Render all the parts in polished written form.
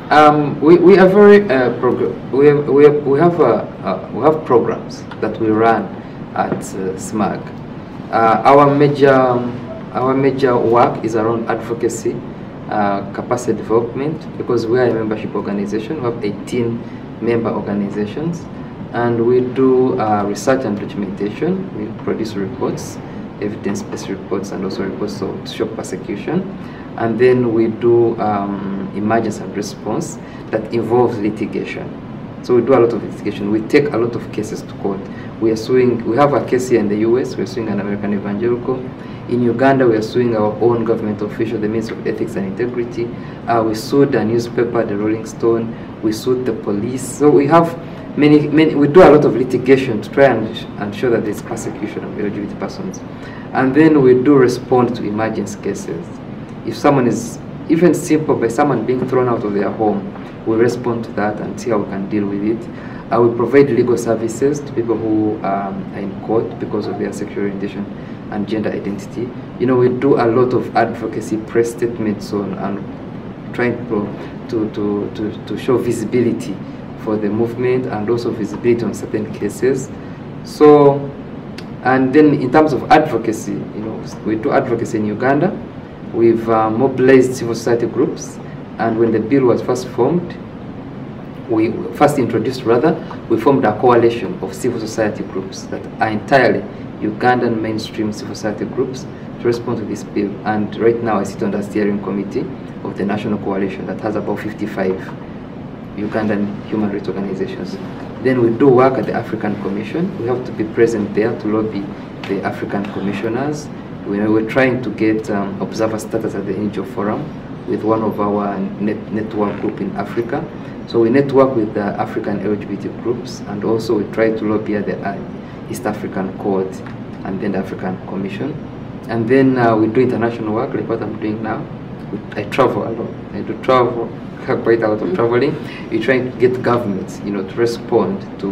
We are very we have programs that we run at SMAG. Our major work is around advocacy, capacity development, because we are a membership organization. We have 18 member organizations, and we do research and documentation. We produce reports, evidence-based reports, and also reports to show persecution. And then we do emergency and response that involves litigation. So we do a lot of litigation. We take a lot of cases to court. We have a case here in the US, we're suing an American evangelical. In Uganda, we are suing our own government official, the Ministry of Ethics and Integrity. We sued a newspaper, the Rolling Stone. We sued the police. So we have we do a lot of litigation to try and ensure that there's persecution of LGBT persons. And then we do respond to emergency cases. If someone is, even simple, by someone being thrown out of their home, we respond to that and see how we can deal with it. We provide legal services to people who are in court because of their sexual orientation and gender identity. You know, we do a lot of advocacy, press statements on, and trying to show visibility for the movement and also visibility on certain cases. So, and then in terms of advocacy, you know, we do advocacy in Uganda. We've mobilized civil society groups, and when the bill was first formed, we formed a coalition of civil society groups that are entirely Ugandan mainstream civil society groups to respond to this bill. And right now I sit on the steering committee of the national coalition that has about 55 Ugandan human rights organizations. Then we do work at the African Commission. We have to be present there to lobby the African commissioners. We're trying to get observer status at the NGO Forum with one of our network group in Africa. So we network with the African LGBT groups, and also we try to lobby at the East African Court and then the African Commission. And then we do international work like what I'm doing now. I travel a lot. I do travel, quite a lot of traveling. We're trying to get governments, you know, to respond to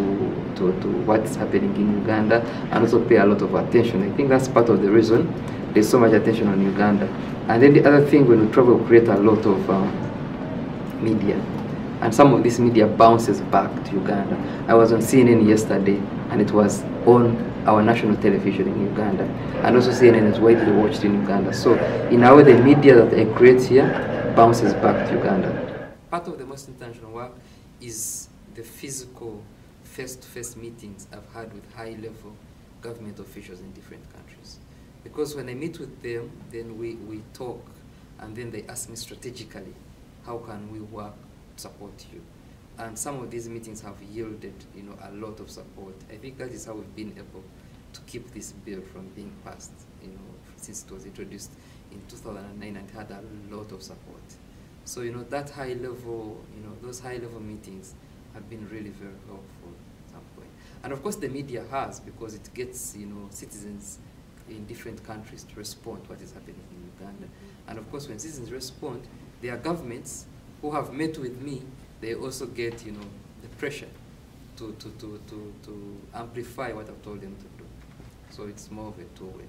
what's happening in Uganda and also pay a lot of attention. I think that's part of the reason there's so much attention on Uganda. And then the other thing, when we travel, we create a lot of media. And some of this media bounces back to Uganda. I was on CNN yesterday, and it was on our national television in Uganda. And also CNN is widely watched in Uganda. So in a way, the media that I create here bounces back to Uganda. Part of the most international work is the physical face-to-face meetings I've had with high-level government officials in different countries. Because when I meet with them, then we talk, and then they ask me strategically, how can we work to support you? And some of these meetings have yielded, you know, a lot of support. I think that is how we've been able to keep this bill from being passed, you know, since it was introduced in 2009 and had a lot of support. So, you know, that high level, you know, those high level meetings have been really very helpful at some point. And of course the media has, because it gets, you know, citizens in different countries to respond to what is happening in Uganda. And of course when citizens respond, there are governments who have met with me, they also get, you know, the pressure to amplify what I've told them to do. So it's more of a two-way.